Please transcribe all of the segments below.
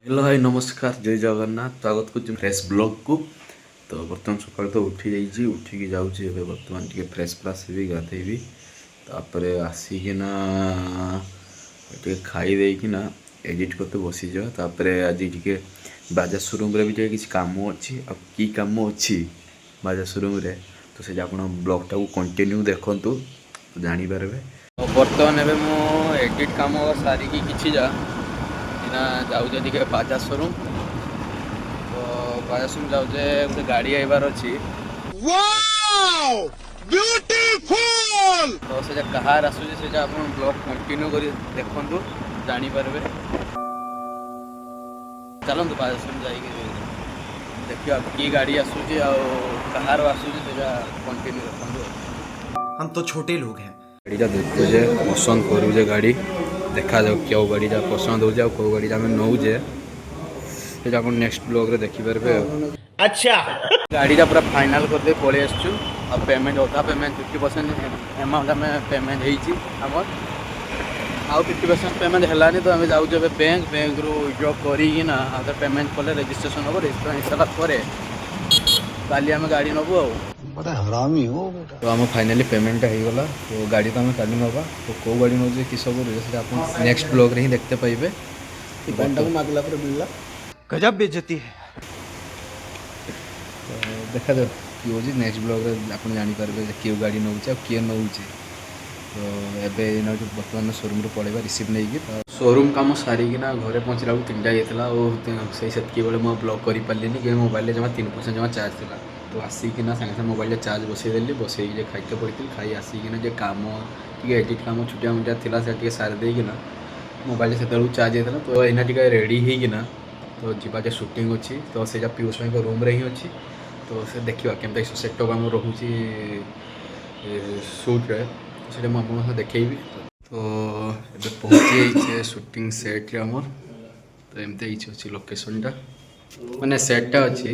Hello hi नमस्कार जय जगन्नाथ स्वागत कर फ्रेश ब्लॉग को। तो बर्तमान सकाल तो उठी जाइए उठिकी जाऊँगी ए बर्तमान टे फ्रेश फ्राश भी गाधेबी तापर आसिकिना खाई देकिना एडिट करते बसीज तापर आज टे बाजा शोरूम रे भी किसी काम अच्छी आ कि काम अच्छी बाजा शोरूम रे तो से आप ब्लॉग टाक कंटिन्यू देखु तो जापर। बर्तमान एडिट काम सारिकी किसी जा जाऊे टे बाजा शोरूम तो बाजा शोरूम जाऊे गोटे गाड़ी आइबार अच्छी तो से कहार आसूँ से ब्लॉग कंटिन्यू कर देखु जापर। चलतु बाजा शोरूम जा देखिए कि गाड़ी आसूँ कहार आसूँ से कंटिन्यू देखु। हम तो छोटे लोग हैं। गाड़ीटा देखुजे पसंद करूजे गाड़ी देखा जाओ क्यों गाड़ीटा पसंद हो कौ गाड़ी आम नौजे से आप नेक्स्ट ब्लॉग रे देखिपारे। अच्छा गाड़ीटा पूरा फाइनाल करदे पलि आसचु आ पेमेंट अधा पेमेंट 50% अमाउंट आम पेमेंट होमर आउ 50% पेमेंट है तो आम जाऊँ बैंक रू जॉब करना आधा पेमेंट कले रजिस्ट्रेशन हम रजिस्ट्रेशन हो सारापर काली आम गाड़ी नबू आ हरामी हो तो आम फाइनाली पेमेंट होगा तो गाड़ी तो आम काली नवा तो कौ गाड़ी नौजे कि सब आप नेक्स्ट ब्लॉग रे ही देखते पाइबे। मागला पर मिलला गजब बेइज्जती है। देखा जाओ कि हो नेक्स्ट ब्लॉग रे आप जानीपारे क्यों गाड़ी नौचे किए नौचे तो एवं बर्तमान शोरूम पड़ेगा रिसीव नहीं तो शोरूम कम सारिकिना घरे पहुँचला 3टा जाता और से मुझे ब्लॉग कर पार्ली कि मोबाइल जमा 3% जमा चार्ज था तो आसिकिना सागे सागे मोबाइल चार्ज बसईदेली बसई खाइते पड़ी खाई आसिकिना जे काम टे एडिट काम छुटिया मुटिया था से सारी देकिना मोबाइल से चार्ज होता तो यहाँ टे रेडी होना तो जीवा शूटिंग अच्छी तो से पीयूष भाई रूम रे ही अच्छी तो से देखा केमता सेटअप आम रोचे सुट्रे से मुझे देखी तो ये पहुँची शूटिंग सेट आमर तो एमती अच्छी लोकेशनटा माने सेटटा अच्छी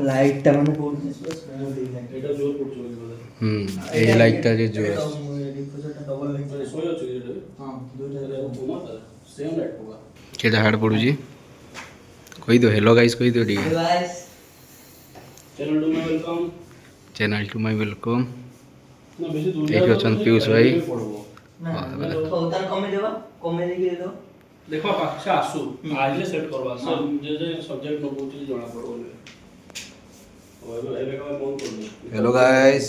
लाइट ए लाइटटा जे जोर केटा हार्ड पड़ुजी कही दो हेलो गाइस कही दो ठीक चैनल टू माय वेलकम एक अच्छा पीयूष भाई देखो पाछा आसु आइले सेट करबा सब जे जे सब्जेक्ट नो बोलती जणा पड़ो एबे का फोन कर हेलो गाइस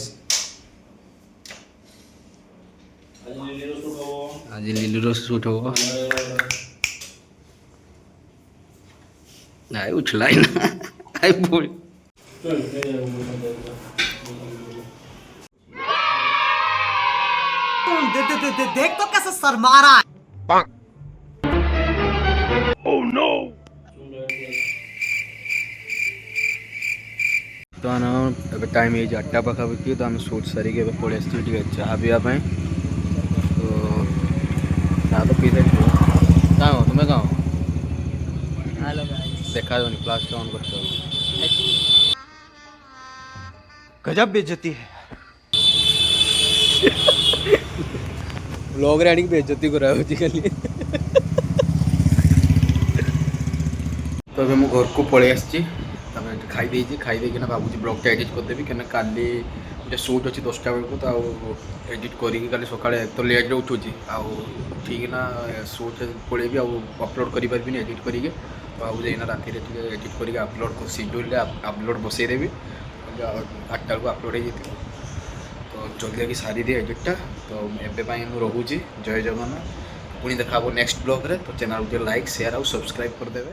आज लिली रो शूट हो नहीं उछला ही ना आई बोल देख तो कैसे शर्मा रहा है। तो आम टाइम ये 8टा पाखापाखि तो आम सुट सारिक पलि टे चाह पीवाई तो चाह तो पी सारी क्या हो तुम्हें क्या देखा जाओ फ्लाश ऑन कर गजब बेइज्जती है। ब्लॉग रे आनी बेइज्जती करा खाली तो अभी मुझे घर को पलि आसी खाई भावुँ ब्लॉग एडिट करदेवी क्या काली गोटे सुट अच्छी 10टा बेलू तो एडिट करी सका तो लेट्रे उठूँ ठीक ना सुट पड़ेबी अपलोड करें एडिट करी भावुँ राति एडिट कर अपलोड शेड्यूल अपलोड बसईदेवी 8टा बेलू अपलोड हो तो जल्दी सारी दिए एडिटा तो एवं रोचे जय जगन्नाथ पुणी देखा नेक्स्ट ब्लॉग रे तो चैनल को लाइक शेयर और सब्सक्राइब करदेवे।